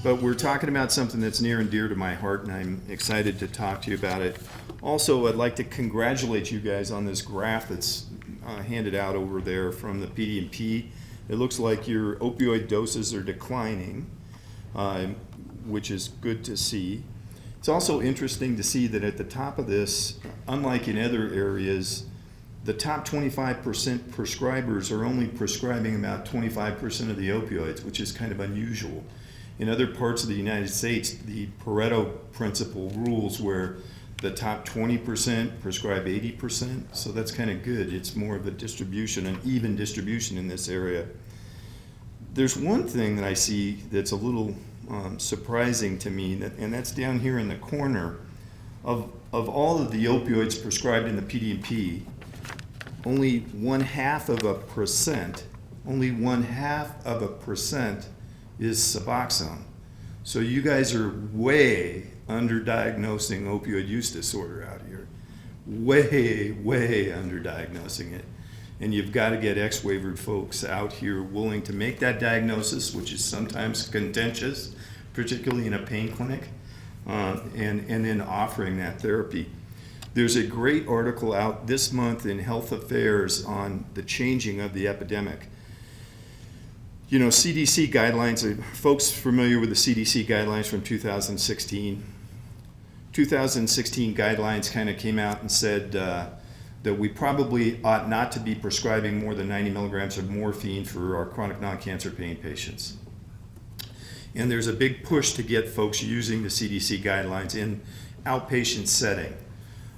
But we're talking about something that's near and dear to my heart, and I'm excited to talk to you about it. Also, I'd like to congratulate you guys on this graph that's handed out over there from the PD&P. It looks like your opioid doses are declining, which is good to see. It's also interesting to see that at the top of this, unlike in other areas, the top 25% prescribers are only prescribing about 25% of the opioids, which is kind of unusual. In other parts of the United States, the Pareto principle rules where the top 20% prescribe 80%, so that's kind of good. It's more of a distribution, an even distribution in this area. There's one thing that I see that's a little surprising to me, and that's down here in the corner. Of all of the opioids prescribed in the PD&P, only 0.5%, only 0.5% is Suboxone. So you guys are way underdiagnosing opioid use disorder out here. Way underdiagnosing it. And you've got to get X-waivered folks out here willing to make that diagnosis, which is sometimes contentious, particularly in a pain clinic, and then offering that therapy. There's a great article out this month in Health Affairs on the changing of the epidemic. You know, CDC guidelines, are folks familiar with the CDC guidelines from 2016? 2016 guidelines kind of came out and said that we probably ought not to be prescribing more than 90 milligrams of morphine for our chronic non-cancer pain patients. And there's a big push to get folks using the CDC guidelines in outpatient setting.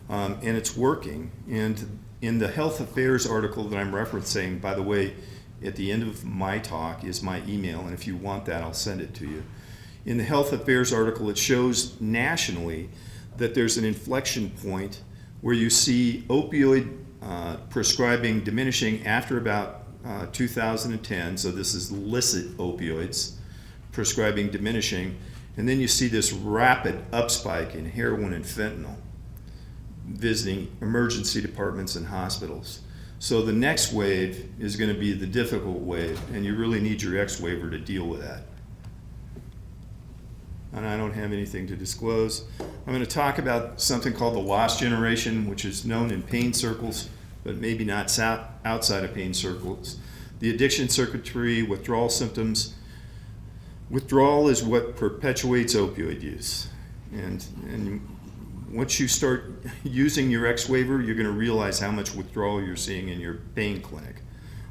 And it's working. And in the Health Affairs article that I'm referencing, by the way, at the end of my talk is my email, and if you want that, I'll send it to you. In the Health Affairs article, it shows nationally that there's an inflection point where you see opioid prescribing diminishing after about 2010, so this is illicit opioids, prescribing diminishing, and then you see this rapid upspike in heroin and fentanyl visiting emergency departments and hospitals. So the next wave is going to be the difficult wave, and you really need your X-waiver to deal with that. And I don't have anything to disclose. I'm going to talk about something called the lost generation, which is known in pain circles, but maybe not outside of pain circles. The addiction circuitry, withdrawal symptoms. Withdrawal is what perpetuates opioid use. And once you start using your X-waiver, you're going to realize how much withdrawal you're seeing in your pain clinic.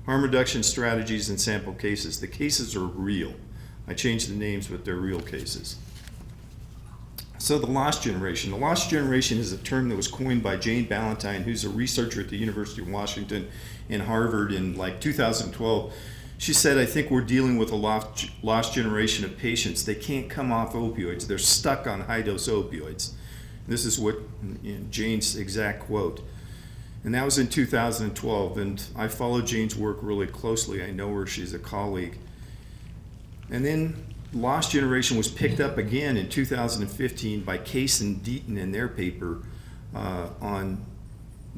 Harm reduction strategies and sample cases. The cases are real. I changed the names, but they're real cases. So the lost generation. The lost generation is a term that was coined by Jane Ballantyne, who's a researcher at the University of Washington and Harvard in like 2012. She said, I think we're dealing with a lost generation of patients. They can't come off opioids. They're stuck on high-dose opioids. This is what Jane's exact quote. And that was in 2012. And I followed Jane's work really closely. I know her. She's a colleague. And then lost generation was picked up again in 2015 by Case and Deaton in their paper on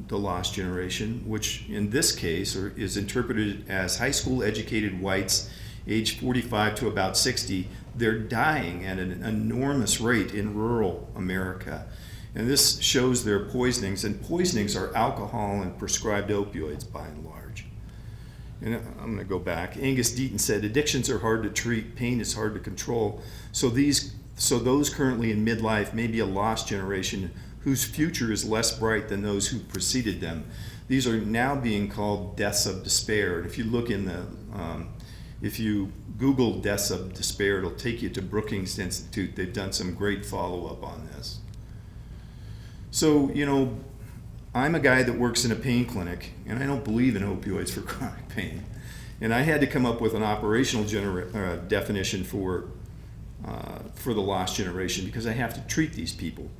the lost generation, which in this case is interpreted as high school educated whites age 45 to about 60. They're dying at an enormous rate in rural America. And this shows their poisonings, and poisonings are alcohol and prescribed opioids by and large. And I'm going to go back. Angus Deaton said, addictions are hard to treat, pain is hard to control. So those currently in midlife may be a lost generation whose future is less bright than those who preceded them. These are now being called deaths of despair. And if you look in the, if you Google deaths of despair, it'll take you to Brookings Institute. They've done some great follow-up on this. So, you know, I'm a guy that works in a pain clinic, and I don't believe in opioids for chronic pain. And I had to come up with an operational definition for the lost generation because I have to treat these people.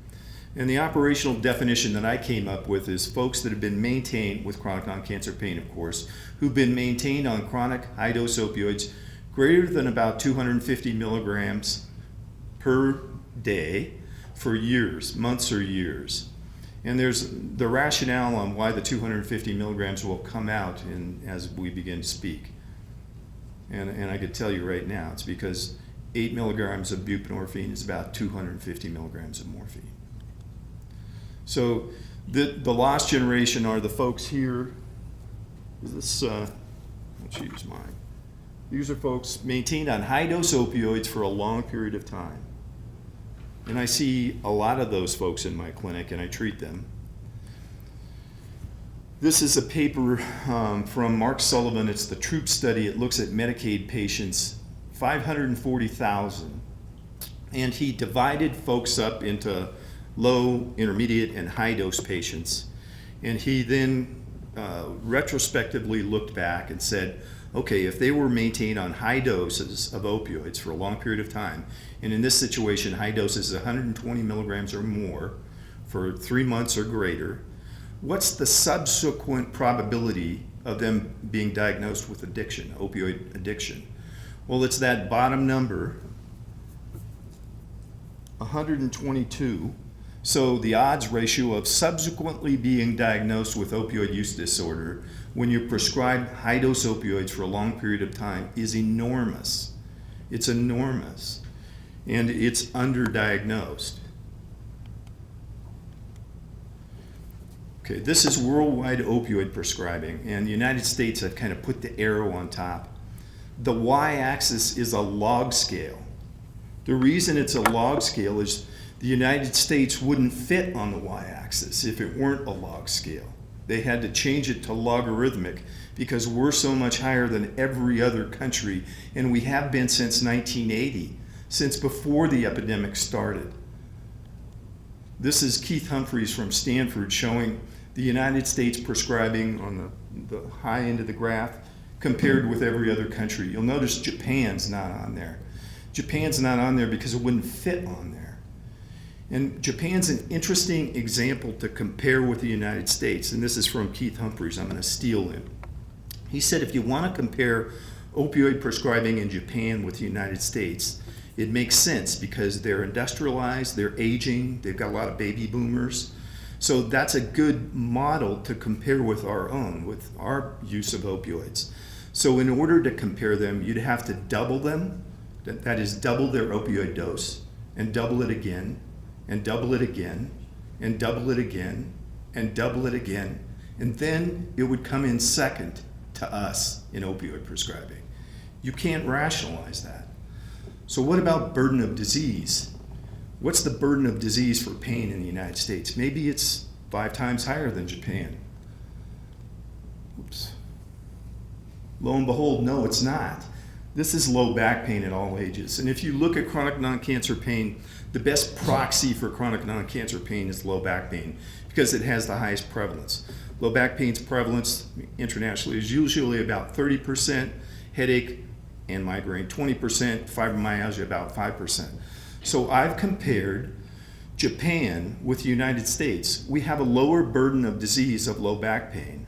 And the operational definition that I came up with is folks that have been maintained with chronic non-cancer pain, of course, who've been maintained on chronic high-dose opioids greater than about 250 milligrams per day for years, months or years. And there's the rationale on why the 250 milligrams will come out as we begin to speak. And I could tell you right now, it's because 8 milligrams of buprenorphine is about 250 milligrams of morphine. So the lost generation are the folks here. Is this, let's use mine. These are folks maintained on high-dose opioids for a long period of time. And I see a lot of those folks in my clinic, and I treat them. This is a paper from Mark Sullivan. It's the TROOP study. It looks at Medicaid patients, 540,000. And he divided folks up into low, intermediate, and high-dose patients. And he then retrospectively looked back and said, okay, if they were maintained on high doses of opioids for a long period of time, and in this situation, high doses is 120 milligrams or more for 3 months or greater, what's the subsequent probability of them being diagnosed with addiction, opioid addiction? Well, it's that bottom number, 122. So the odds ratio of subsequently being diagnosed with opioid use disorder when you're prescribed high-dose opioids for a long period of time is enormous. It's enormous. And it's underdiagnosed. Okay, this is worldwide opioid prescribing, and the United States, I've kind of put the arrow on top. The y-axis is a log scale. The reason it's a log scale is the United States wouldn't fit on the y-axis if it weren't a log scale. They had to change it to logarithmic because we're so much higher than every other country, and we have been since 1980, since before the epidemic started. This is Keith Humphreys from Stanford showing the United States prescribing on the high end of the graph compared with every other country. You'll notice Japan's not on there. Japan's not on there because it wouldn't fit on there. And Japan's an interesting example to compare with the United States, and this is from Keith Humphreys. I'm going to steal him. He said if you want to compare opioid prescribing in Japan with the United States, it makes sense because they're industrialized, they're aging, they've got a lot of baby boomers. So that's a good model to compare with our own, with our use of opioids. So in order to compare them, you'd have to double them, that is double their opioid dose, and double it again, and double it again, and double it again, and double it again, and then it would come in second to us in opioid prescribing. You can't rationalize that. So what about burden of disease? What's the burden of disease for pain in the United States? Maybe it's 5 times higher than Japan. Oops. Lo and behold, no, it's not. This is low back pain at all ages. And if you look at chronic non-cancer pain, the best proxy for chronic non-cancer pain is low back pain because it has the highest prevalence. Low back pain's prevalence internationally is usually about 30%, headache and migraine 20%, fibromyalgia about 5%. So I've compared Japan with the United States. We have a lower burden of disease of low back pain.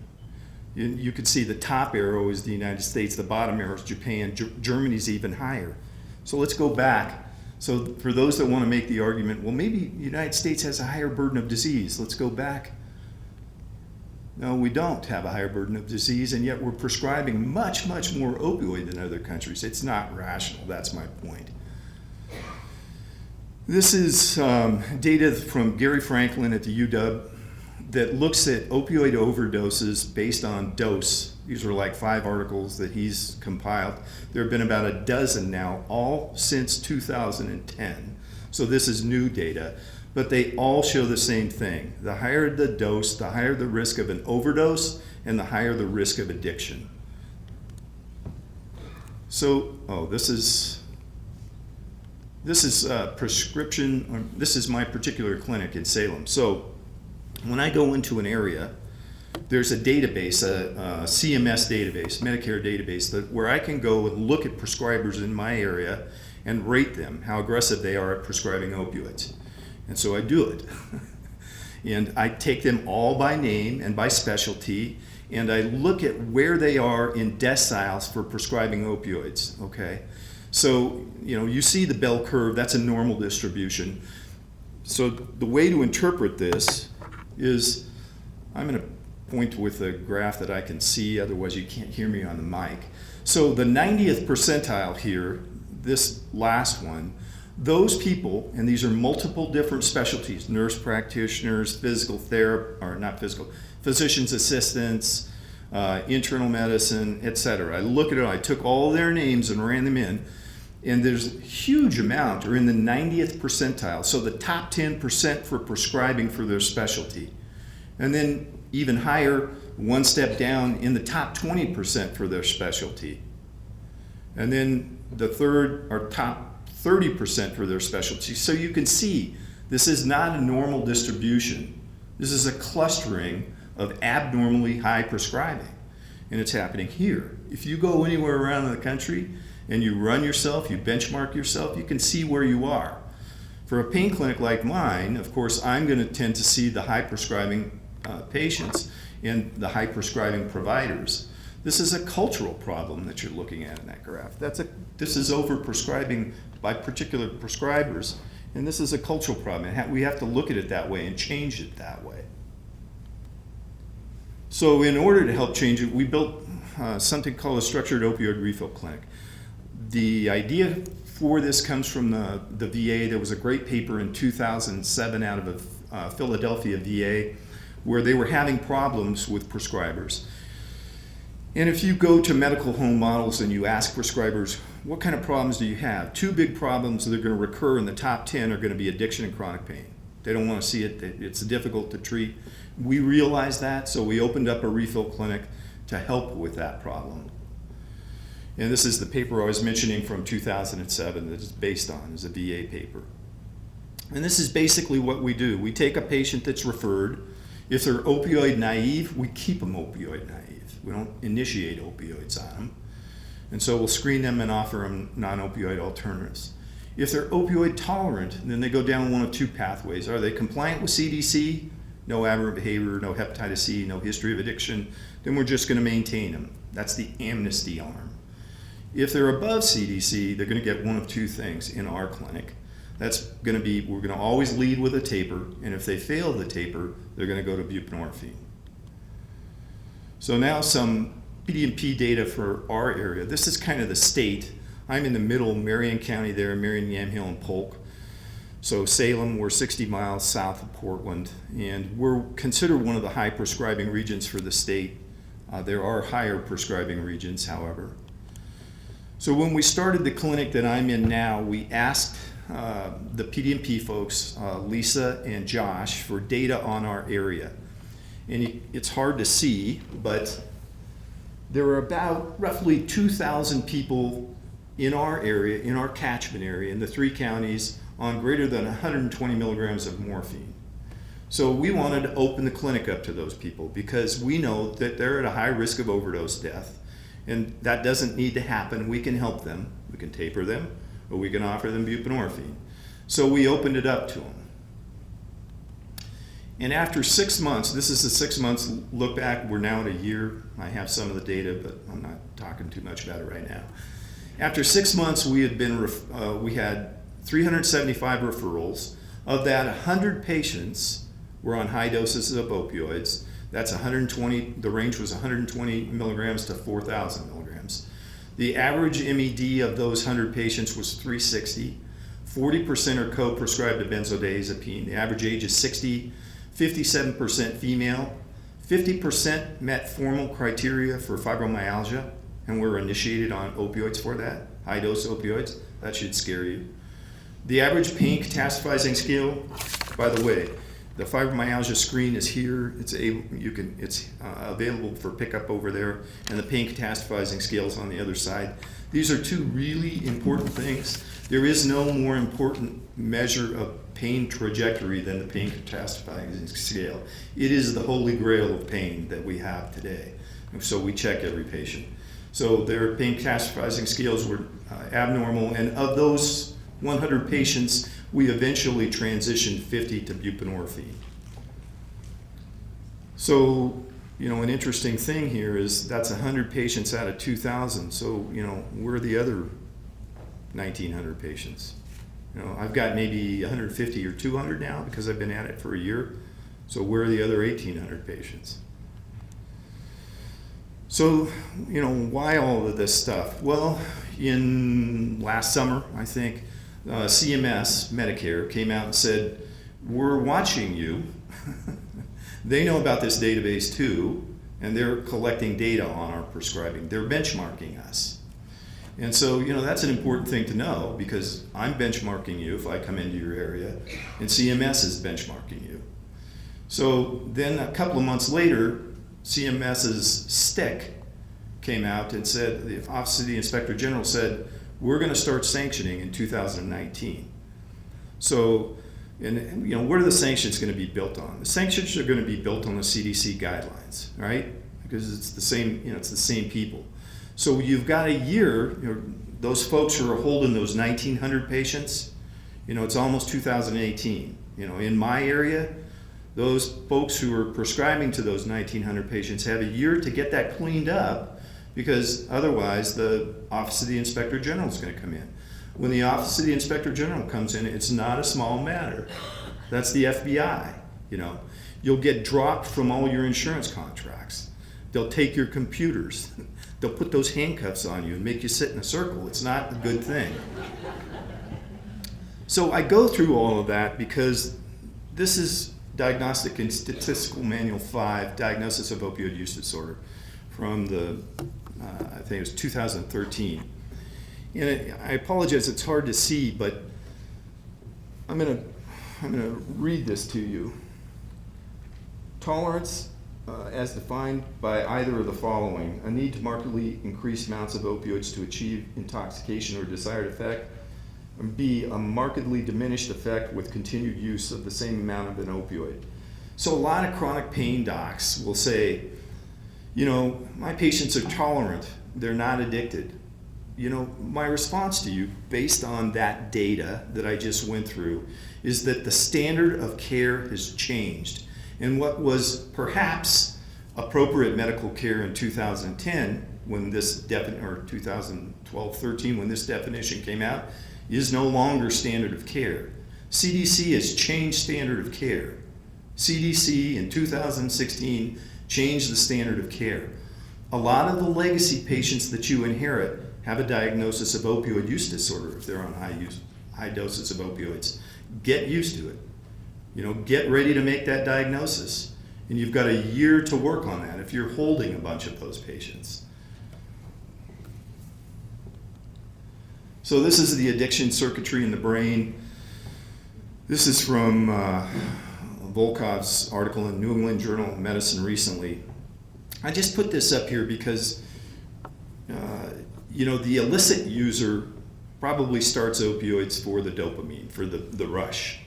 You can see the top arrow is the United States, the bottom arrow is Japan, Germany's even higher. So let's go back. So for those that want to make the argument, well, maybe the United States has a higher burden of disease. Let's go back. No, we don't have a higher burden of disease, and yet we're prescribing much, much more opioid than other countries. It's not rational, that's my point. This is data from Gary Franklin at the UW that looks at opioid overdoses based on dose. These are like 5 articles that he's compiled. There have been about a dozen now, all since 2010. So this is new data, but they all show the same thing. The higher the dose, the higher the risk of an overdose, and the higher the risk of addiction. So, this is prescription, this is my particular clinic in Salem. So when I go into an area, there's a database, a CMS database, Medicare database, where I can go and look at prescribers in my area and rate them, how aggressive they are at prescribing opioids. And so I do it. And I take them all by name and by specialty, and I look at where they are in deciles for prescribing opioids, okay? So, you see the bell curve, that's a normal distribution. So the way to interpret this is, I'm going to point with a graph that I can see, otherwise you can't hear me on the mic. So the 90th percentile here, this last one, those people, and these are multiple different specialties, nurse practitioners, physician's assistants, internal medicine, etc. I look at it, I took all their names and ran them in, and there's a huge amount are in the 90th percentile, so the top 10% for prescribing for their specialty. And then even higher, one step down, in the top 20% for their specialty. And then the third are top 30% for their specialty. So you can see this is not a normal distribution. This is a clustering of abnormally high prescribing. And it's happening here. If you go anywhere around the country and you run yourself, you benchmark yourself, you can see where you are. For a pain clinic like mine, of course, I'm going to tend to see the high prescribing patients and the high prescribing providers. This is a cultural problem that you're looking at in that graph. This is over-prescribing by particular prescribers, and this is a cultural problem. We have to look at it that way and change it that way. So in order to help change it, we built something called a structured opioid refill clinic. The idea for this comes from the VA. There was a great paper in 2007 out of Philadelphia VA where they were having problems with prescribers. And if you go to medical home models and you ask prescribers, what kind of problems do you have? Two big problems that are going to recur in the top 10 are going to be addiction and chronic pain. They don't want to see it. It's difficult to treat. We realized that, so we opened up a refill clinic to help with that problem. And this is the paper I was mentioning from 2007 that it's based on, is a VA paper. And this is basically what we do. We take a patient that's referred. If they're opioid naive, we keep them opioid naive. We don't initiate opioids on them. And so we'll screen them and offer them non-opioid alternatives. If they're opioid tolerant, then they go down one of two pathways. Are they compliant with CDC? No aberrant behavior, no hepatitis C, no history of addiction. Then we're just going to maintain them. That's the amnesty arm. If they're above CDC, they're going to get one of two things in our clinic. That's going to be, we're going to always lead with a taper, and if they fail the taper, they're going to go to buprenorphine. So now some PDMP data for our area. This is kind of the state. I'm in the middle, Marion County there, Marion, Yamhill, and Polk. So Salem, we're 60 miles south of Portland, and we're considered one of the high prescribing regions for the state. There are higher prescribing regions, however. So when we started the clinic that I'm in now, we asked the PDMP folks, Lisa and Josh, for data on our area. And it's hard to see, but there are about roughly 2,000 people in our area, in our catchment area, in the 3 counties, on greater than 120 milligrams of morphine. So we wanted to open the clinic up to those people because we know that they're at a high risk of overdose death, and that doesn't need to happen. We can help them. We can taper them, or we can offer them buprenorphine. So we opened it up to them. And after 6 months, this is the 6 months look back, we're now at a year. I have some of the data, but I'm not talking too much about it right now. After 6 months, we had 375 referrals. Of that, 100 patients were on high doses of opioids. That's 120, the range was 120 milligrams to 4,000 milligrams. The average MED of those 100 patients was 360. 40% are co-prescribed a benzodiazepine. The average age is 60, 57% female. 50% met formal criteria for fibromyalgia and were initiated on opioids for that, high dose opioids. That should scare you. The average pain catastrophizing scale, by the way, the fibromyalgia screen is here. It's available for pickup over there, and the pain catastrophizing scale is on the other side. These are two really important things. There is no more important measure of pain trajectory than the pain catastrophizing scale. It is the holy grail of pain that we have today. And so we check every patient. So their pain catastrophizing scales were abnormal, and of those 100 patients, we eventually transitioned 50 to buprenorphine. So, an interesting thing here is that's 100 patients out of 2,000. So, where are the other 1,900 patients? I've got maybe 150 or 200 now because I've been at it for a year. So where are the other 1,800 patients? So, why all of this stuff? Well, in last summer, I think, CMS, Medicare, came out and said, we're watching you. They know about this database too, and they're collecting data on our prescribing. They're benchmarking us. And so, that's an important thing to know, because I'm benchmarking you if I come into your area, and CMS is benchmarking you. So then a couple of months later, CMS's stick came out and said, the Office of the Inspector General said, we're going to start sanctioning in 2019. So, what are the sanctions going to be built on? The sanctions are going to be built on the CDC guidelines, right? Because it's the same, it's the same people. So you've got a year, those folks who are holding those 1,900 patients, it's almost 2018. In my area, those folks who are prescribing to those 1,900 patients have a year to get that cleaned up, because otherwise the Office of the Inspector General is going to come in. When the Office of the Inspector General comes in, it's not a small matter. That's the FBI. You'll get dropped from all your insurance contracts. They'll take your computers. They'll put those handcuffs on you and make you sit in a circle. It's not a good thing. So I go through all of that because this is Diagnostic and Statistical Manual 5, Diagnosis of Opioid Use Disorder, from the, I think it was 2013. And I apologize, it's hard to see, but I'm gonna read this to you. Tolerance, as defined by either of the following: a need to markedly increase amounts of opioids to achieve intoxication or desired effect, and B, a markedly diminished effect with continued use of the same amount of an opioid. So a lot of chronic pain docs will say, my patients are tolerant, they're not addicted. My response to you, based on that data that I just went through, is that the standard of care has changed. And what was perhaps appropriate medical care in 2010, when this or 2012-13, when this definition came out, is no longer standard of care. CDC has changed standard of care. CDC in 2016 changed the standard of care. A lot of the legacy patients that you inherit have a diagnosis of opioid use disorder if they're on high doses of opioids. Get used to it. Get ready to make that diagnosis. And you've got a year to work on that if you're holding a bunch of those patients. So this is the addiction circuitry in the brain. This is from Volkov's article in New England Journal of Medicine recently. I just put this up here because the illicit user probably starts opioids for the dopamine, for the rush.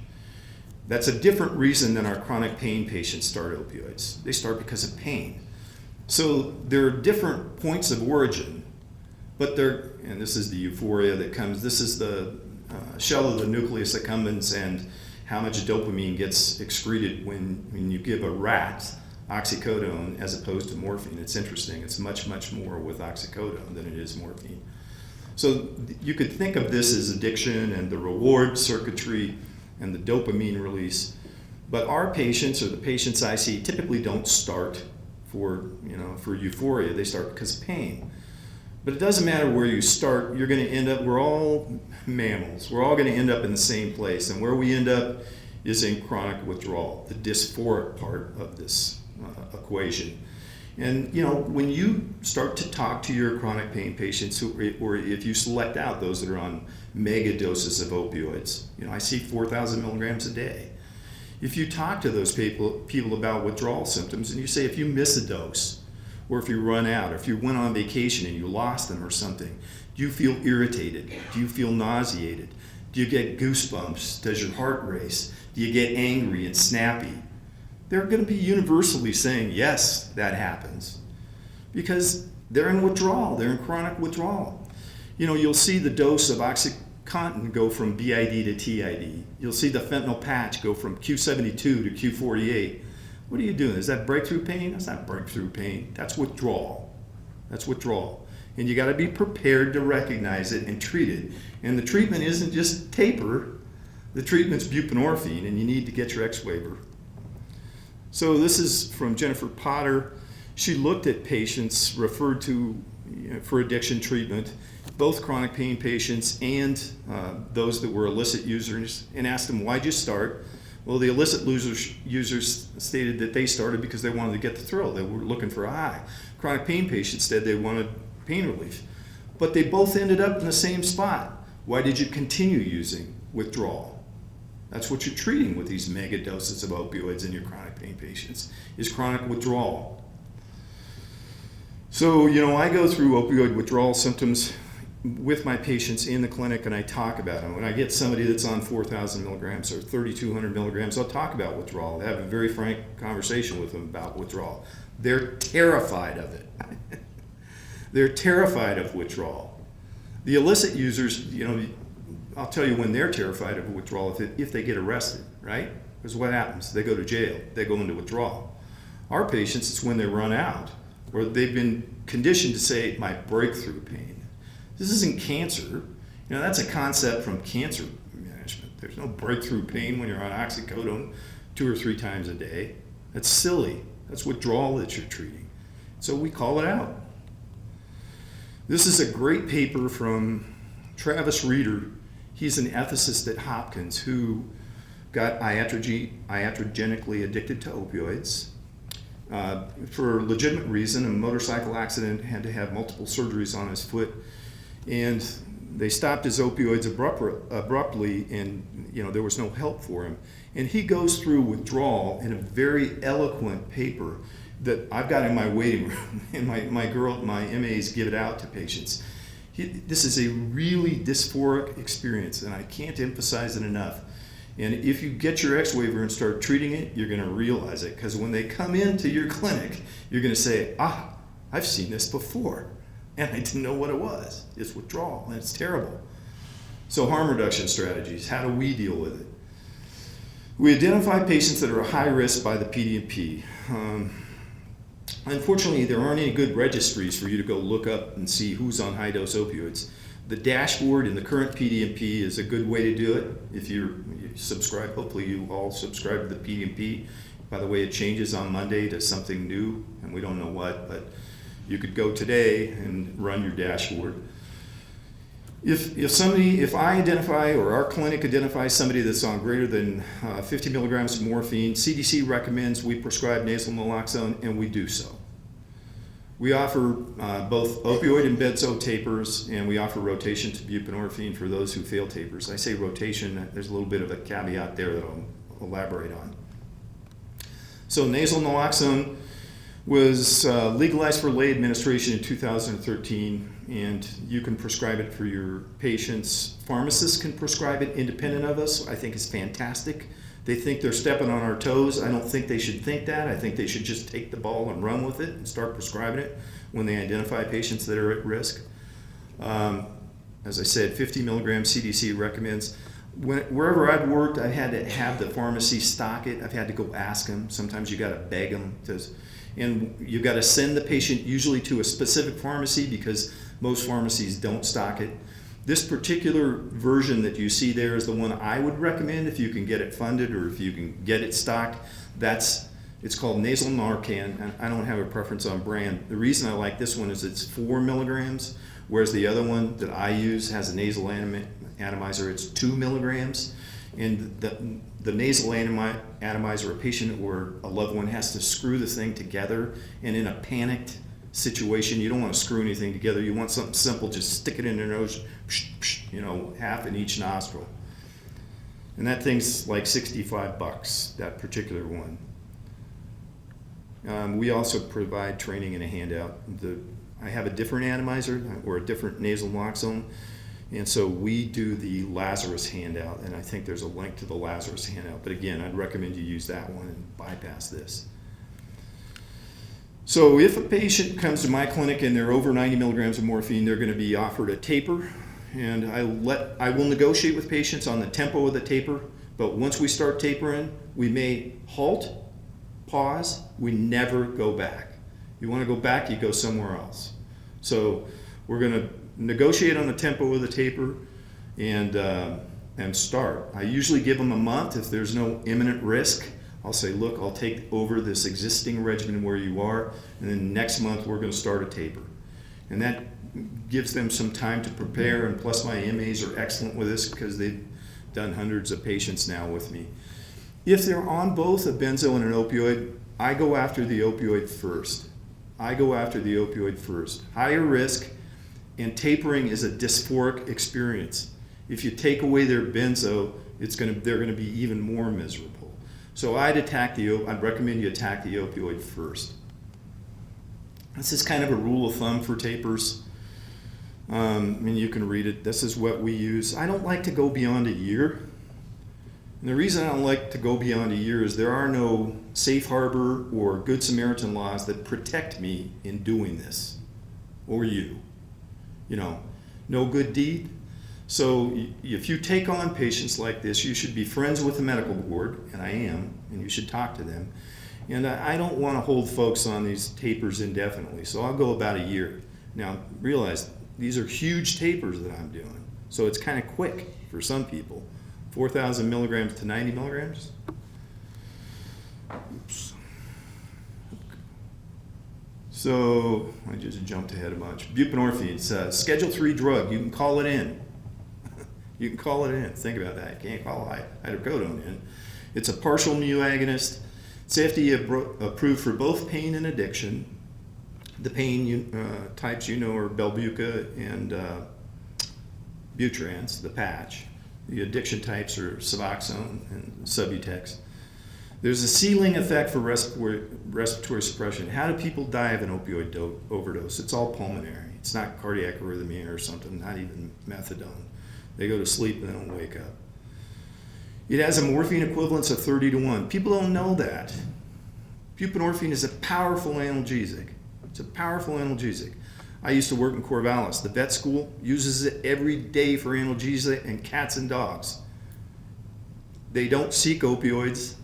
That's a different reason than our chronic pain patients start opioids. They start because of pain. So there are different points of origin, but and this is the euphoria that comes, this is the shell of the nucleus accumbens and how much dopamine gets excreted when you give a rat oxycodone as opposed to morphine. It's interesting. It's much, much more with oxycodone than it is morphine. So you could think of this as addiction and the reward circuitry and the dopamine release. But our patients, or the patients I see, typically don't start for euphoria. They start because of pain. But it doesn't matter where you start. You're going to end up, we're all mammals. We're all going to end up in the same place. And where we end up is in chronic withdrawal, the dysphoric part of this equation. And when you start to talk to your chronic pain patients, or if you select out those that are on mega doses of opioids, I see 4,000 milligrams a day. If you talk to those people about withdrawal symptoms, and you say if you miss a dose, or if you run out, or if you went on vacation and you lost them or something, do you feel irritated? Do you feel nauseated? Do you get goosebumps? Does your heart race? Do you get angry and snappy? They're going to be universally saying, yes, that happens. Because they're in withdrawal. They're in chronic withdrawal. You'll see the dose of OxyContin go from BID to TID. You'll see the fentanyl patch go from Q72 to Q48. What are you doing? Is that breakthrough pain? That's not breakthrough pain. That's withdrawal. That's withdrawal. And you got to be prepared to recognize it and treat it. And the treatment isn't just taper. The treatment's buprenorphine, and you need to get your X waiver. So this is from Jennifer Potter. She looked at patients referred to for addiction treatment, both chronic pain patients and those that were illicit users, and asked them, why'd you start? Well, the illicit users stated that they started because they wanted to get the thrill. They were looking for a high. Chronic pain patients said they wanted pain relief. But they both ended up in the same spot. Why did you continue using withdrawal? That's what you're treating with these mega doses of opioids in your chronic pain patients, is chronic withdrawal. So, I go through opioid withdrawal symptoms with my patients in the clinic, and I talk about them. When I get somebody that's on 4,000 milligrams or 3,200 milligrams, I'll talk about withdrawal. I have a very frank conversation with them about withdrawal. They're terrified of it. They're terrified of withdrawal. The illicit users, I'll tell you when they're terrified of withdrawal if they get arrested, right? Because what happens? They go to jail. They go into withdrawal. Our patients, it's when they run out, or they've been conditioned to say, my breakthrough pain. This isn't cancer. That's a concept from cancer management. There's no breakthrough pain when you're on oxycodone 2 or 3 times a day. That's silly. That's withdrawal that you're treating. So we call it out. This is a great paper from Travis Reeder. He's an ethicist at Hopkins who got iatrogenically addicted to opioids. For a legitimate reason, a motorcycle accident, had to have multiple surgeries on his foot, and they stopped his opioids abruptly, and there was no help for him. And he goes through withdrawal in a very eloquent paper that I've got in my waiting room, and my MAs give it out to patients. This is a really dysphoric experience, and I can't emphasize it enough. And if you get your X waiver and start treating it, you're going to realize it, because when they come into your clinic, you're going to say, I've seen this before, and I didn't know what it was. It's withdrawal, and it's terrible. So harm reduction strategies, how do we deal with it? We identify patients that are high risk by the PD&P. Unfortunately, there aren't any good registries for you to go look up and see who's on high-dose opioids. The dashboard in the current PD&P is a good way to do it. If you subscribe, hopefully you all subscribe to the PD&P. By the way, it changes on Monday to something new, and we don't know what, but you could go today and run your dashboard. If I identify, or our clinic identifies somebody that's on greater than 50 milligrams of morphine, CDC recommends we prescribe nasal naloxone, and we do so. We offer both opioid and benzo tapers, and we offer rotation to buprenorphine for those who fail tapers. I say rotation, there's a little bit of a caveat there that I'll elaborate on. So nasal naloxone was legalized for lay administration in 2013, and you can prescribe it for your patients. Pharmacists can prescribe it independent of us. I think it's fantastic. They think they're stepping on our toes. I don't think they should think that. I think they should just take the ball and run with it and start prescribing it when they identify patients that are at risk. As I said, 50 milligrams CDC recommends. Wherever I've worked, I've had to have the pharmacy stock it. I've had to go ask them. Sometimes you got to beg them. And you've got to send the patient usually to a specific pharmacy, because most pharmacies don't stock it. This particular version that you see there is the one I would recommend if you can get it funded, or if you can get it stocked. It's called nasal Narcan, and I don't have a preference on brand. The reason I like this one is it's 4 milligrams, whereas the other one that I use has a nasal atomizer, it's 2 milligrams. And the nasal atomizer, a patient or a loved one has to screw the thing together, and in a panicked situation, you don't want to screw anything together. You want something simple, just stick it in their nose, half in each nostril. And that thing's like $65, that particular one. We also provide training in a handout. I have a different atomizer, or a different nasal naloxone, and so we do the Lazarus handout, and I think there's a link to the Lazarus handout. But again, I'd recommend you use that one and bypass this. So if a patient comes to my clinic and they're over 90 milligrams of morphine, they're going to be offered a taper, and I will negotiate with patients on the tempo of the taper, but once we start tapering, we may halt, pause, we never go back. You want to go back, you go somewhere else. So we're going to negotiate on the tempo of the taper and start. I usually give them a month if there's no imminent risk. I'll say, look, I'll take over this existing regimen where you are, and then next month we're going to start a taper. And that gives them some time to prepare, and plus my MAs are excellent with this because they've done hundreds of patients now with me. If they're on both a benzo and an opioid, I go after the opioid first. Higher risk, and tapering is a dysphoric experience. If you take away their benzo, they're going to be even more miserable. So I'd recommend you attack the opioid first. This is kind of a rule of thumb for tapers. You can read it. This is what we use. I don't like to go beyond a year. And the reason I don't like to go beyond a year is there are no safe harbor or Good Samaritan laws that protect me in doing this, or you. No good deed. So if you take on patients like this, you should be friends with the medical board, and I am, and you should talk to them. And I don't want to hold folks on these tapers indefinitely, so I'll go about a year. Now, realize these are huge tapers that I'm doing, so it's kind of quick for some people. 4,000 milligrams to 90 milligrams. Oops. So I just jumped ahead a bunch. Buprenorphine, it's a Schedule 3 drug. You can call it in. You can call it in. Think about that. You can't call hydrocodone in. It's a partial mu agonist. It's FDA approved for both pain and addiction. The pain types are Belbuca and Butrans, the patch. The addiction types are Suboxone and Subutex. There's a ceiling effect for respiratory suppression. How do people die of an opioid overdose? It's all pulmonary. It's not cardiac arrhythmia or something, not even methadone. They go to sleep and they don't wake up. It has a morphine equivalence of 30 to 1. People don't know that. Buprenorphine is a powerful analgesic. It's a powerful analgesic. I used to work in Corvallis. The vet school uses it every day for analgesia in cats and dogs. They don't seek opioids,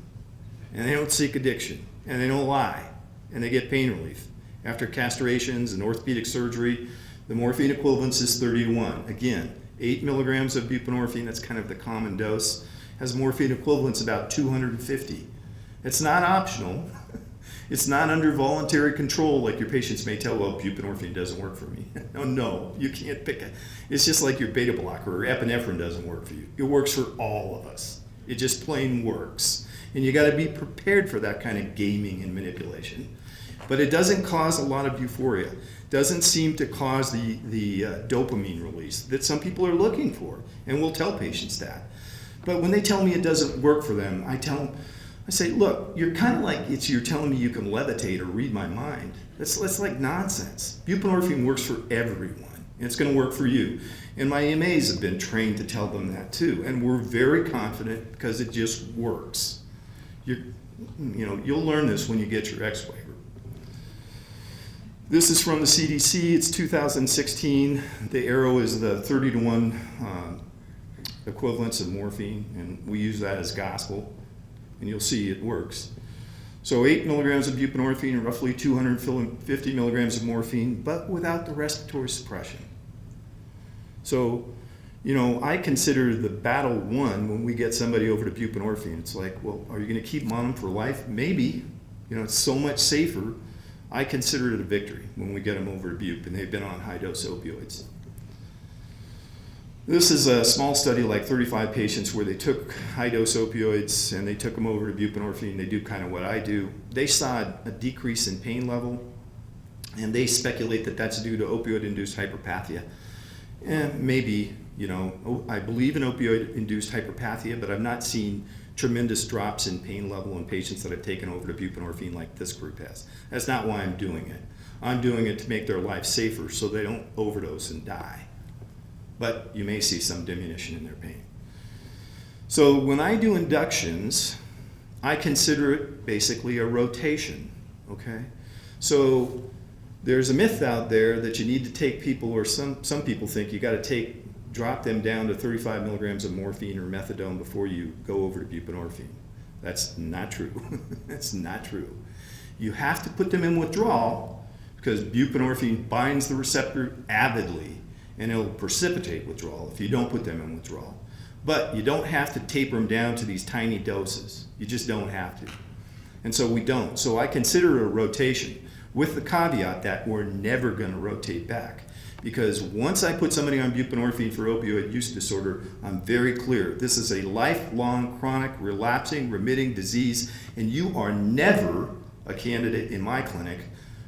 and they don't seek addiction, and they don't lie, and they get pain relief. After castrations and orthopedic surgery, the morphine equivalence is 30 to 1. Again, 8 milligrams of buprenorphine, that's kind of the common dose, has morphine equivalence about 250. It's not optional. It's not under voluntary control like your patients may tell, well, buprenorphine doesn't work for me. No, you can't pick it. It's just like your beta blocker or epinephrine doesn't work for you. It works for all of us. It just plain works. And you got to be prepared for that kind of gaming and manipulation. But it doesn't cause a lot of euphoria. Doesn't seem to cause the dopamine release that some people are looking for. And we'll tell patients that. But when they tell me it doesn't work for them, I say, look, you're kind of like you're telling me you can levitate or read my mind. That's like nonsense. Buprenorphine works for everyone, and it's going to work for you. And my MAs have been trained to tell them that too, and we're very confident because it just works. You'll learn this when you get your X waiver. This is from the CDC. It's 2016. The arrow is the 30 to 1 equivalence of morphine, and we use that as gospel. And you'll see it works. So 8 milligrams of buprenorphine and roughly 250 milligrams of morphine, but without the respiratory suppression. So, I consider the battle won when we get somebody over to buprenorphine. It's like, well, are you going to keep them on them for life? Maybe. It's so much safer. I consider it a victory when we get them over to bupe and they've been on high-dose opioids. This is a small study, like 35 patients, where they took high-dose opioids and they took them over to buprenorphine. They do kind of what I do. They saw a decrease in pain level, and they speculate that that's due to opioid-induced hyperpathia. And maybe, I believe in opioid-induced hyperpathia, but I've not seen tremendous drops in pain level in patients that I've taken over to buprenorphine like this group has. That's not why I'm doing it. I'm doing it to make their life safer so they don't overdose and die. But you may see some diminution in their pain. So when I do inductions, I consider it basically a rotation, okay? So there's a myth out there that you need to take people, or some people think you got to drop them down to 35 milligrams of morphine or methadone before you go over to buprenorphine. That's not true. That's not true. You have to put them in withdrawal because buprenorphine binds the receptor avidly, and it'll precipitate withdrawal if you don't put them in withdrawal. But you don't have to taper them down to these tiny doses. You just don't have to. And so we don't. So I consider it a rotation with the caveat that we're never going to rotate back. Because once I put somebody on buprenorphine for opioid use disorder, I'm very clear. This is a lifelong, chronic, relapsing, remitting disease, and you are never a candidate in my clinic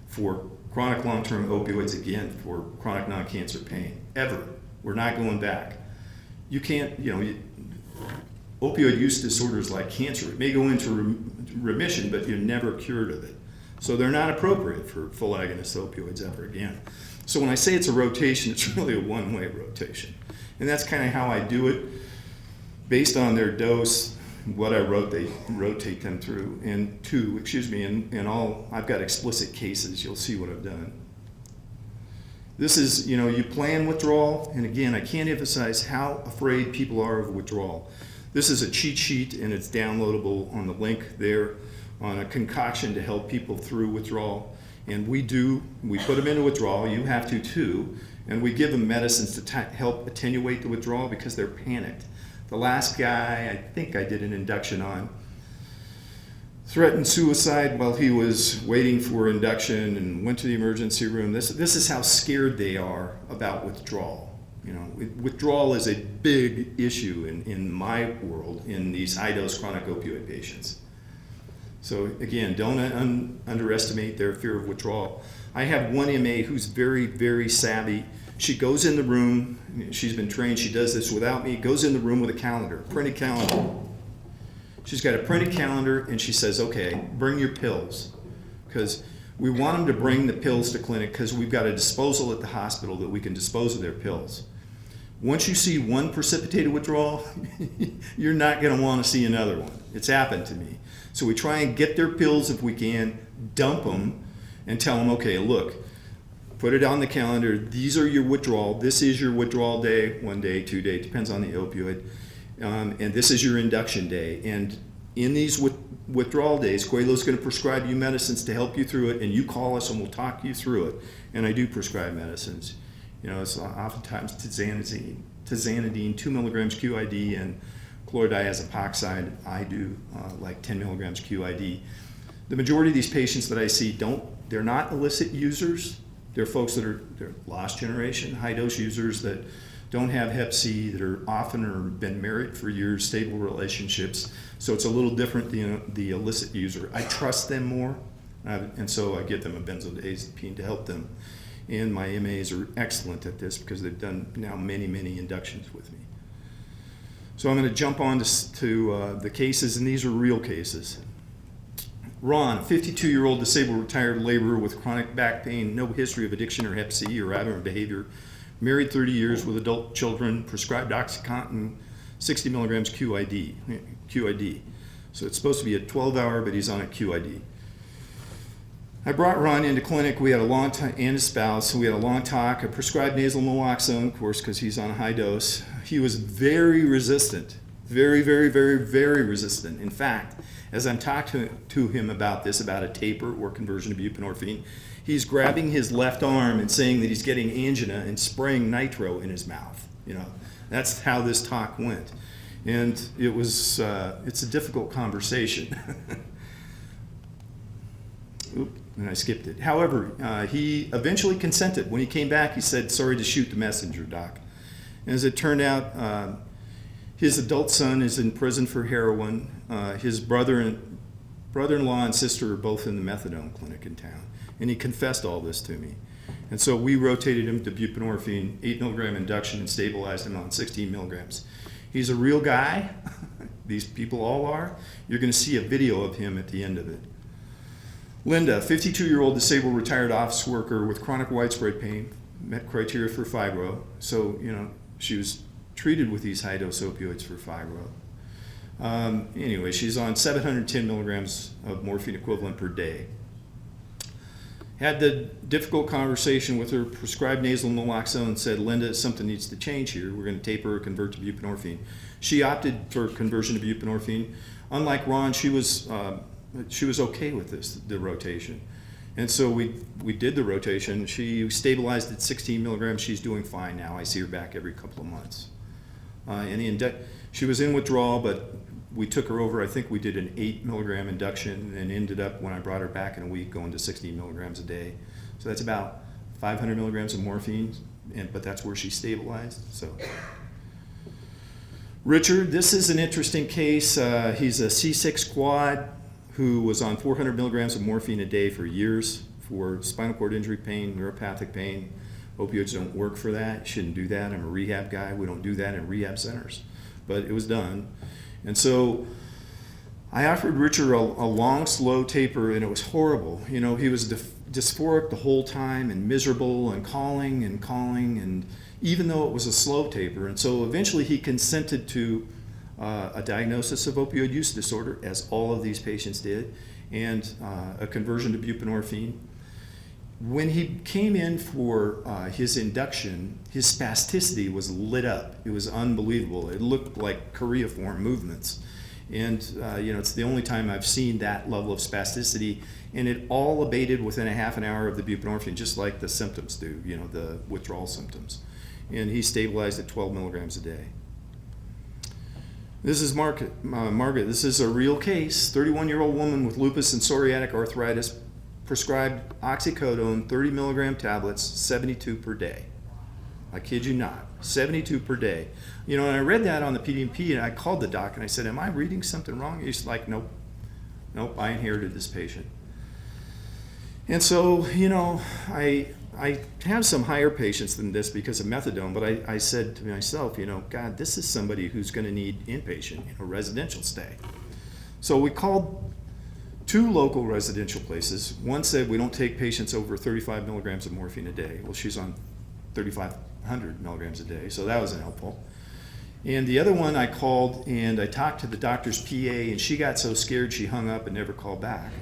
for chronic long-term opioids again for chronic non-cancer pain, ever. We're not going back. You can't, opioid use disorder is like cancer. It may go into remission, but you're never cured of it. So they're not appropriate for full agonist opioids ever again. So when I say it's a rotation, it's really a one-way rotation. And that's kind of how I do it. Based on their dose, what I wrote, they rotate them through. And I've got explicit cases. You'll see what I've done. This is, you plan withdrawal. And again, I can't emphasize how afraid people are of withdrawal. This is a cheat sheet, and it's downloadable on the link there on a concoction to help people through withdrawal. And we put them into withdrawal, you have to too, and we give them medicines to help attenuate the withdrawal because they're panicked. The last guy, I think I did an induction on, threatened suicide while he was waiting for induction and went to the emergency room. This is how scared they are about withdrawal. Withdrawal is a big issue in my world in these high-dose chronic opioid patients. So again, don't underestimate their fear of withdrawal. I have one MA who's very, very savvy. She goes in the room, she's been trained, she does this without me, goes in the room with a calendar, printed calendar. She's got a printed calendar and she says, okay, bring your pills. Because we want them to bring the pills to clinic because we've got a disposal at the hospital that we can dispose of their pills. Once you see one precipitated withdrawal, you're not going to want to see another one. It's happened to me. So we try and get their pills if we can, dump them, and tell them, okay, look, put it on the calendar. These are your withdrawal. This is your withdrawal day, 1 day, 2 day, depends on the opioid. And this is your induction day. And in these withdrawal days, Coelho's going to prescribe you medicines to help you through it, and you call us and we'll talk you through it. And I do prescribe medicines. It's oftentimes tizanidine, 2 milligrams QID, and chlorodiazepoxide. I do like 10 milligrams QID. The majority of these patients that I see they're not illicit users. They're folks they're lost generation, high dose users that don't have Hep C, that are often or been married for years, stable relationships. So it's a little different than the illicit user. I trust them more, and so I get them a benzodiazepine to help them. And my MAs are excellent at this because they've done now many, many inductions with me. So I'm going to jump on to the cases, and these are real cases. Ron, 52-year-old disabled retired laborer with chronic back pain, no history of addiction or Hep C or aberrant behavior, married 30 years with adult children, prescribed OxyContin, 60 milligrams QID. So it's supposed to be a 12-hour, but he's on a QID. I brought Ron into clinic. We had a long time, and his spouse, so we had a long talk. I prescribed nasal naloxone, of course, because he's on a high dose. He was very resistant, very, very, very, very resistant. In fact, as I'm talking to him about this, about a taper or conversion to buprenorphine, he's grabbing his left arm and saying that he's getting angina and spraying nitro in his mouth. That's how this talk went. And it's a difficult conversation. Oops, and I skipped it. However, he eventually consented. When he came back, he said, sorry to shoot the messenger, doc. And as it turned out, his adult son is in prison for heroin. His brother-in-law and sister are both in the methadone clinic in town. And he confessed all this to me. And so we rotated him to buprenorphine, 8 milligram induction, and stabilized him on 16 milligrams. He's a real guy. These people all are. You're going to see a video of him at the end of it. Linda, 52-year-old disabled retired office worker with chronic widespread pain, met criteria for fibro. So, she was treated with these high-dose opioids for fibro. Anyway, she's on 710 milligrams of morphine equivalent per day. Had the difficult conversation with her, prescribed nasal naloxone, and said, Linda, something needs to change here. We're going to taper or convert to buprenorphine. She opted for conversion to buprenorphine. Unlike Ron, she was okay with the rotation. And so we did the rotation. She stabilized at 16 milligrams. She's doing fine now. I see her back every couple of months. She was in withdrawal, but we took her over. I think we did an 8 milligram induction and ended up, when I brought her back in a week, going to 16 milligrams a day. So that's about 500 milligrams of morphine, but that's where she stabilized. So, Richard, this is an interesting case. He's a C6 quad who was on 400 milligrams of morphine a day for years for spinal cord injury pain, neuropathic pain. Opioids don't work for that. You shouldn't do that. I'm a rehab guy. We don't do that in rehab centers. But it was done. And so I offered Richard a long, slow taper, and it was horrible. You know, he was dysphoric the whole time and miserable and calling, and even though it was a slow taper. And so eventually he consented to a diagnosis of opioid use disorder, as all of these patients did, and a conversion to buprenorphine. When he came in for his induction, his spasticity was lit up. It was unbelievable. It looked like choreiform movements. And it's the only time I've seen that level of spasticity, and it all abated within a half an hour of the buprenorphine, just like the symptoms do, the withdrawal symptoms. And he stabilized at 12 milligrams a day. This is Margaret. This is a real case. 31-year-old woman with lupus and psoriatic arthritis, prescribed oxycodone, 30 milligram tablets, 72 per day. I kid you not, 72 per day. And I read that on the PDP, and I called the doc and I said, am I reading something wrong? He's like, nope, I inherited this patient. And so, I have some higher patients than this because of methadone, but I said to myself, God, this is somebody who's going to need inpatient, residential stay. So we called 2 local residential places. One said we don't take patients over 35 milligrams of morphine a day. Well, she's on 3,500 milligrams a day, so that wasn't helpful. And the other one I called, and I talked to the doctor's PA, and she got so scared she hung up and never called back.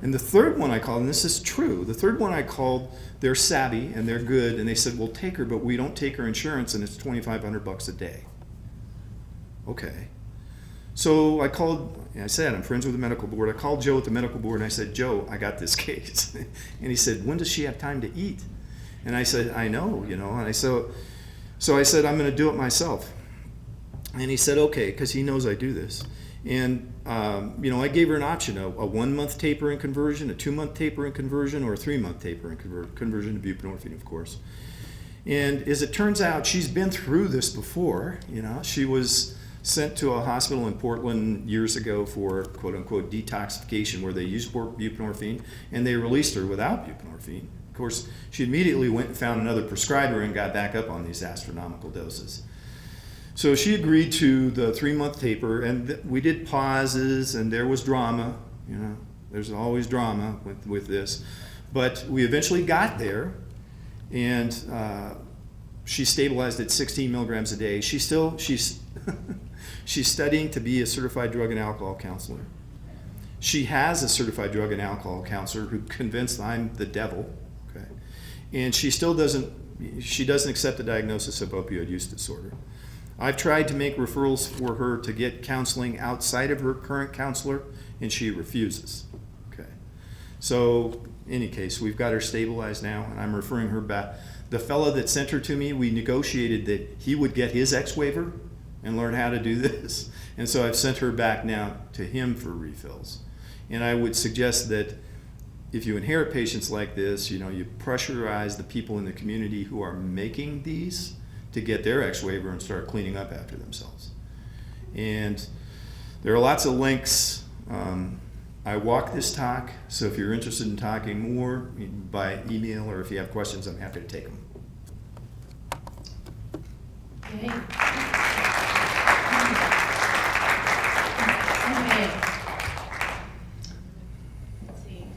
And the third one I called, and this is true, the third one I called, they're savvy and they're good, and they said, we'll take her, but we don't take her insurance, and it's $2,500 a day. Okay. So I called, and I said, I'm friends with the medical board. I called Joe at the medical board, and I said, Joe, I got this case. And he said, when does she have time to eat? And I said, I know, and so I said, I'm going to do it myself. And he said, okay, because he knows I do this. And, I gave her an option, a 1-month tapering conversion, a 2-month tapering conversion, or a 3-month tapering conversion to buprenorphine, of course. And as it turns out, she's been through this before. She was sent to a hospital in Portland years ago for quote-unquote detoxification, where they used buprenorphine, and they released her without buprenorphine. Of course, she immediately went and found another prescriber and got back up on these astronomical doses. So she agreed to the 3-month taper, and we did pauses, and there was drama. There's always drama with this. But we eventually got there, and she stabilized at 16 milligrams a day. She's she's studying to be a certified drug and alcohol counselor. She has a certified drug and alcohol counselor who convinced I'm the devil, okay? And she still doesn't accept the diagnosis of opioid use disorder. I've tried to make referrals for her to get counseling outside of her current counselor, and she refuses, okay? So, in any case, we've got her stabilized now, and I'm referring her back. The fellow that sent her to me, we negotiated that he would get his X waiver and learn how to do this. And so I've sent her back now to him for refills. And I would suggest that if you inherit patients like this, you pressurize the people in the community who are making these to get their X waiver and start cleaning up after themselves. And there are lots of links. I walk this talk, so if you're interested in talking more by email, or if you have questions, I'm happy to take them. Okay. Let's see.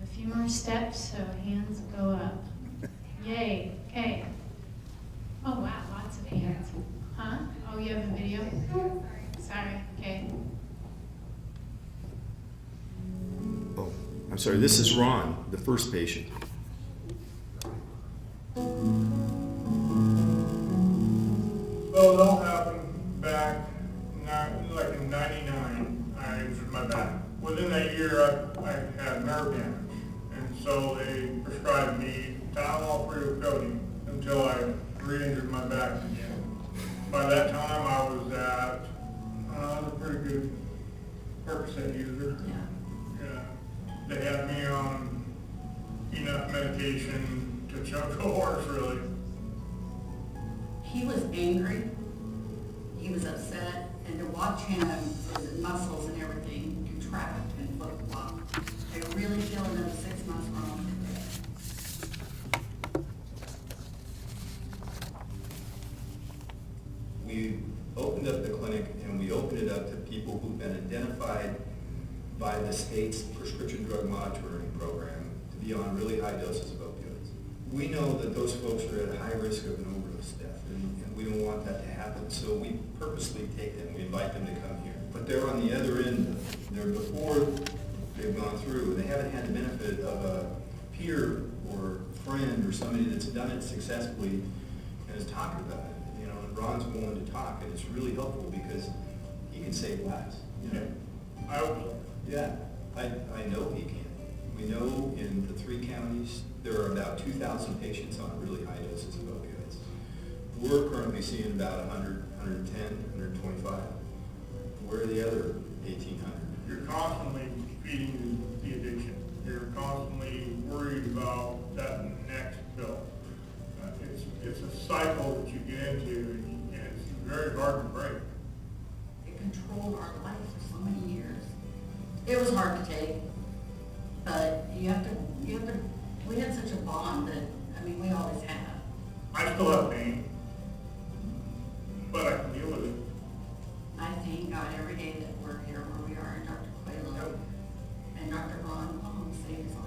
A few more steps, so hands go up. Yay. Okay. Oh wow, lots of hands. Huh? Oh, you have a video? Sorry. Okay. Oh, I'm sorry, this is Ron, the first patient. Well, it all happened back like in '99. I injured my back. Within that year, I had nerve damage, and so they prescribed me Tylenol free with codeine until I re-injured my back again. by that time, I was at, I was a pretty good Percocet user. Yeah. They had me on enough medication to choke a horse, really. He was angry, he was upset, and to watch him, his muscles and everything contract and flip-flop, I really feel another 6 months wrong. We opened up the clinic and we opened it up to people who've been identified by the state's prescription drug monitoring program to be on really high doses of opioids. We know that those folks are at high risk of an overdose death, and we don't want that to happen, so we purposely take them, we invite them to come here. But they're on the other end, they're before they've gone through, and they haven't had the benefit of a peer or friend or somebody that's done it successfully and has talked about it. You know, and Ron's willing to talk, and it's really helpful because he can save lives. You know? I hope so. Yeah, I know he can. We know in the 3 counties, there are about 2,000 patients on really high doses of opioids. We're currently seeing about 100, 110, 125. Where are the other 1,800? You're constantly feeding the addiction. You're constantly worried about that next bill. It's a cycle that you get into, and it's very hard to break. It controlled our life for so many years. It was hard to take, but you have to, we had such a bond that, I mean, we always have. I still have pain, but I can deal with it. I thank God every day that we're here where we are, and Dr. Coelho and Dr. Ron saved his life.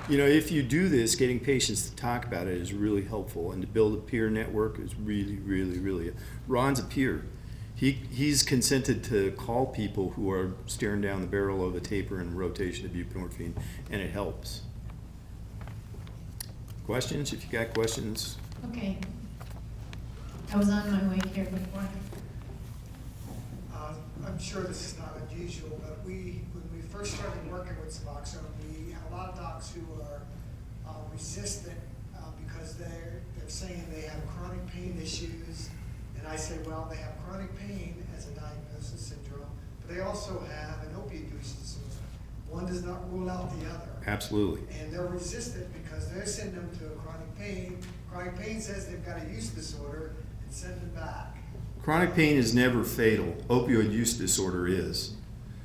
You know, if you do this, getting patients to talk about it is really helpful, and to build a peer network is really. Ron's a peer. He's consented to call people who are staring down the barrel of a taper and rotation of buprenorphine, and it helps. Questions? If you got questions. Okay. I was on my way here before. I'm sure this is not unusual, but when we first started working with Suboxone, we have a lot of docs who are resistant because they're saying they have chronic pain issues. And I say, well, they have chronic pain as a diagnosis syndrome, but they also have an opioid use disorder. One does not rule out the other. Absolutely. And they're resistant because they're sending them to a chronic pain. Chronic pain says they've got a use disorder and send them back. Chronic pain is never fatal. Opioid use disorder is.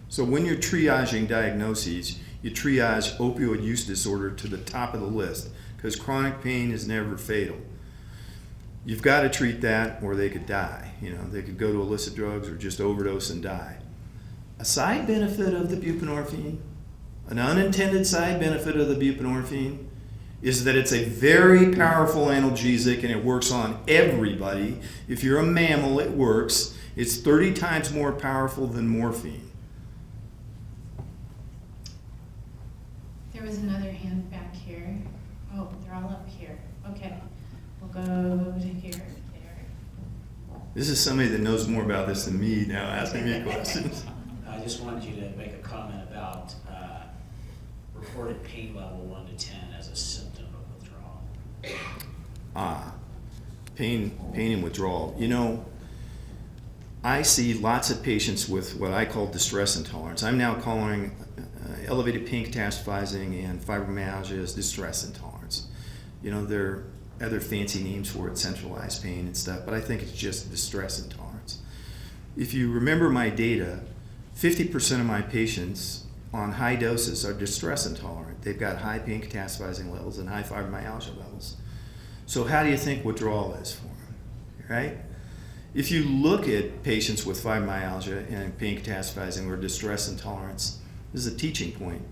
So when you're triaging diagnoses, you triage opioid use disorder to the top of the list, because chronic pain is never fatal. You've got to treat that, or they could die. You know, they could go to illicit drugs or just overdose and die. A side benefit of the buprenorphine, an unintended side benefit of the buprenorphine, is that it's a very powerful analgesic, and it works on everybody. If you're a mammal, it works. It's 30 times more powerful than morphine. There was another hand back here. Oh, they're all up here. Okay. We'll go to here, there. This is somebody that knows more about this than me now asking me questions. I just wanted you to make a comment about reported pain level 1 to 10 as a symptom of withdrawal. Pain and withdrawal. You know, I see lots of patients with what I call distress intolerance. I'm now calling elevated pain catastrophizing and fibromyalgia as distress intolerance. You know, there are other fancy names for it, centralized pain and stuff, but I think it's just distress intolerance. If you remember my data, 50% of my patients on high doses are distress intolerant. They've got high pain catastrophizing levels and high fibromyalgia levels. So how do you think withdrawal is for them, right? If you look at patients with fibromyalgia and pain catastrophizing or distress intolerance, this is a teaching point.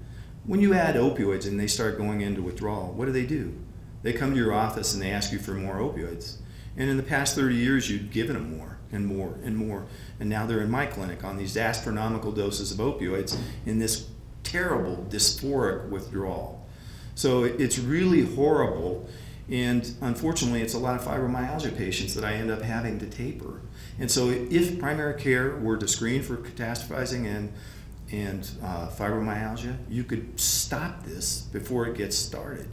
When you add opioids and they start going into withdrawal, what do? They come to your office and they ask you for more opioids. And in the past 30 years, you'd given them more and more and more. And now they're in my clinic on these astronomical doses of opioids in this terrible dysphoric withdrawal. So it's really horrible. And unfortunately, it's a lot of fibromyalgia patients that I end up having to taper. And so if primary care were to screen for catastrophizing and fibromyalgia, you could stop this before it gets started.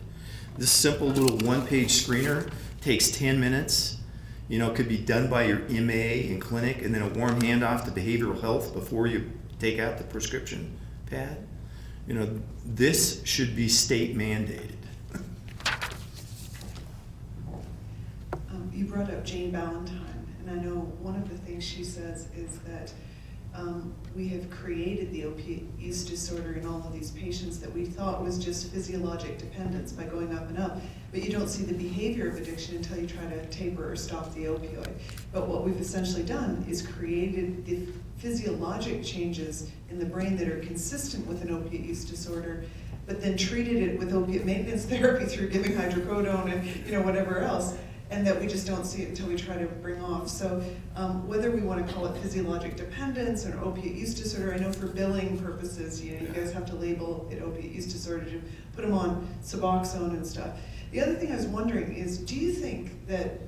This simple little one-page screener takes 10 minutes. You know, it could be done by your MA in clinic, and then a warm handoff to behavioral health before you take out the prescription pad. You know, this should be state mandated. You brought up Jane Ballantyne, and I know one of the things she says is that we have created the opiate use disorder in all of these patients that we thought was just physiologic dependence by going up and up, but you don't see the behavior of addiction until you try to taper or stop the opioid. But what we've essentially done is created the physiologic changes in the brain that are consistent with an opiate use disorder, but then treated it with opiate maintenance therapy through giving hydrocodone and whatever else, and that we just don't see it until we try to bring off. So whether we want to call it physiologic dependence or opiate use disorder, I know for billing purposes, you guys have to label it opiate use disorder to put them on Suboxone and stuff. The other thing I was wondering is, do you think that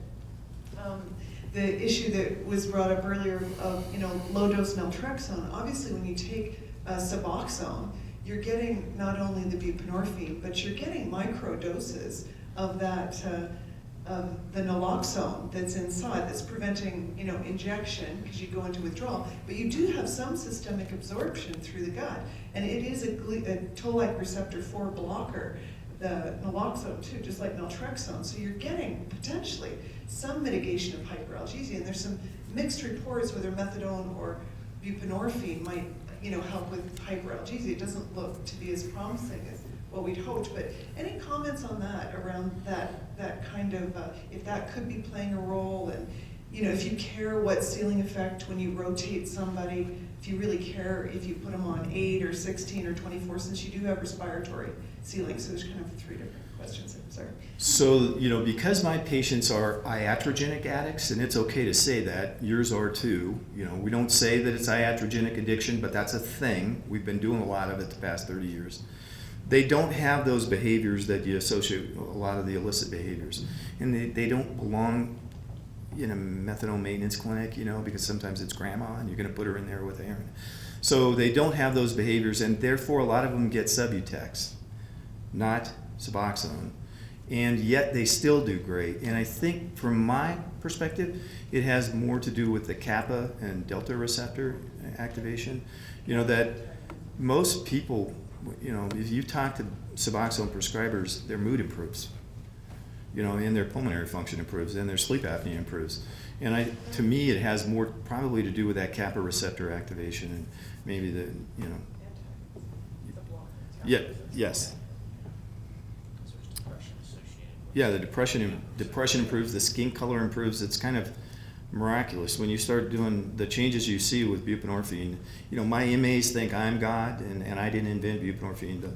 the issue that was brought up earlier of low-dose naltrexone, obviously when you take Suboxone, you're getting not only the buprenorphine, but you're getting micro doses of that the naloxone that's inside, that's preventing injection because you go into withdrawal, but you do have some systemic absorption through the gut, and it is a toll-like receptor 4 blocker, the naloxone too, just like naltrexone. So you're getting potentially some mitigation of hyperalgesia, and there's some mixed reports whether methadone or buprenorphine might help with hyperalgesia. It doesn't look to be as promising as what we'd hoped, but any comments on that, around that kind of, if that could be playing a role, and if you care what ceiling effect when you rotate somebody, if you really care if you put them on 8 or 16 or 24, since you do have respiratory ceiling. So there's kind of 3 different questions there. Sorry. So, because my patients are iatrogenic addicts, and it's okay to say that, yours are too, we don't say that it's iatrogenic addiction, but that's a thing. We've been doing a lot of it the past 30 years. They don't have those behaviors that you associate with a lot of the illicit behaviors. And they don't belong in a methadone maintenance clinic, because sometimes it's grandma and you're going to put her in there with Aaron. So they don't have those behaviors, and therefore a lot of them get Subutex, not Suboxone. And yet they still do great. And I think from my perspective, it has more to do with the kappa and delta receptor activation. That most people, if you talk to Suboxone prescribers, their mood improves, and their pulmonary function improves, and their sleep apnea improves. And to me, it has more probably to do with that kappa receptor activation, and maybe yes. Yeah, the depression improves, the skin color improves. It's kind of miraculous when you start doing the changes you see with buprenorphine. My MAs think I'm God, and I didn't invent buprenorphine, but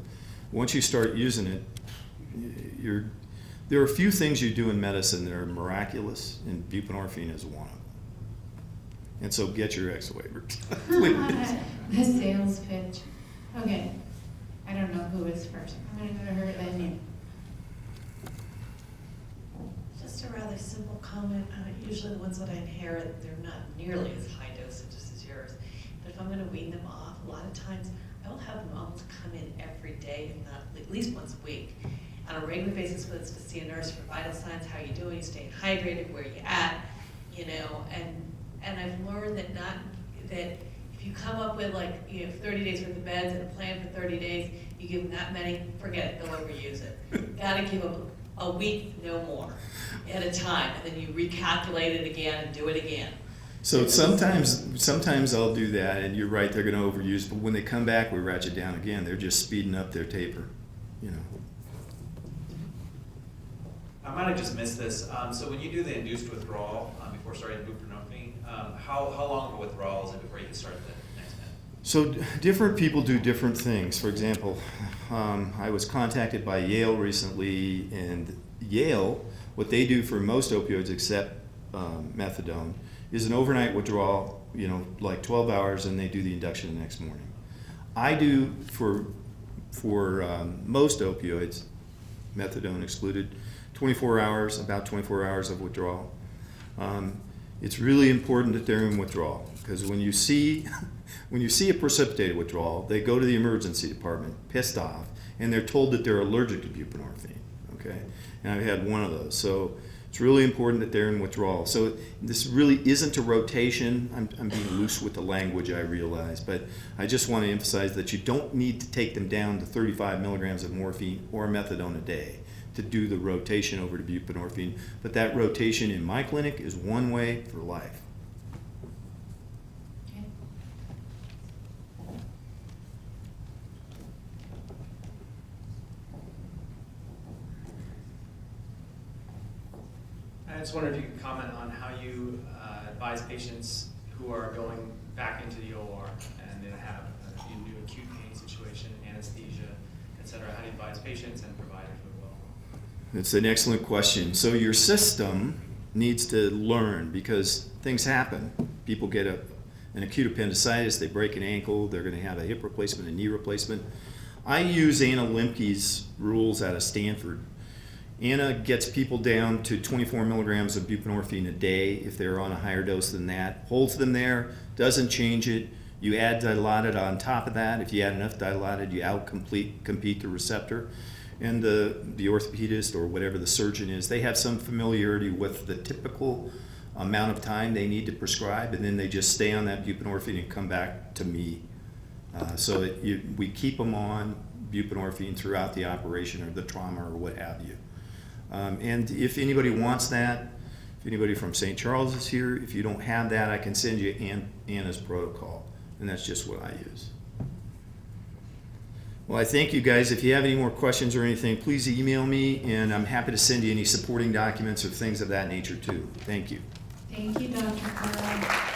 once you start using it, there are a few things you do in medicine that are miraculous, and buprenorphine is one of them. And so get your X waivers. The sales pitch. Okay, I don't know who is first. I'm gonna go to her, then you. Just a rather simple comment. Usually the ones that I inherit, they're not nearly as high dosages as yours. But if I'm going to wean them off, a lot of times I will have them almost come in every day, if not at least once a week, on a regular basis, whether it's to see a nurse for vital signs, how you doing, staying hydrated, where you at, and I've learned that if you come up with 30 days worth of meds and a plan for 30 days, you give them that many, forget it, they'll overuse it. Gotta give them a week, no more, at a time, and then you recalculate it again and do it again. So sometimes I'll do that, and you're right, they're going to overuse, but when they come back, we ratchet down again. They're just speeding up their taper, I might have just missed this. So when you do the induced withdrawal before starting buprenorphine, how long of a withdrawal is it before you can start the next med? So different people do different things. For example, I was contacted by Yale recently, and Yale, what they do for most opioids except methadone, is an overnight withdrawal, 12 hours, and they do the induction the next morning. I do for most opioids, methadone excluded, 24 hours, about 24 hours of withdrawal. It's really important that they're in withdrawal, because when you see When you see a precipitated withdrawal, they go to the emergency department, pissed off, and they're told that they're allergic to buprenorphine, okay? And I've had one of those. So it's really important that they're in withdrawal. So this really isn't a rotation. I'm being loose with the language, I realize, but I just want to emphasize that you don't need to take them down to 35 milligrams of morphine or methadone a day to do the rotation over to buprenorphine. But that rotation in my clinic is one way for life. Okay. I just wonder if you could comment on how you advise patients who are going back into the OR and they have a new acute pain situation, anesthesia, et cetera. How do you advise patients and providers as well? It's an excellent question. So your system needs to learn because things happen. People get an acute appendicitis, they break an ankle, they're going to have a hip replacement, a knee replacement. I use Anna Lemke's rules out of Stanford. Anna gets people down to 24 milligrams of buprenorphine a day if they're on a higher dose than that, holds them there, doesn't change it. You add Dilaudid on top of that. If you add enough Dilaudid, you out-compete the receptor. And the orthopedist or whatever the surgeon is, they have some familiarity with the typical amount of time they need to prescribe, and then they just stay on that buprenorphine and come back to me. We keep them on buprenorphine throughout the operation or the trauma or what have you. And if anybody wants that, if anybody from St. Charles is here, if you don't have that, I can send you Anna's protocol, and that's just what I use. Well, I thank you guys. If you have any more questions or anything, please email me, and I'm happy to send you any supporting documents or things of that nature too. Thank you. Thank you, Dr. Coelho.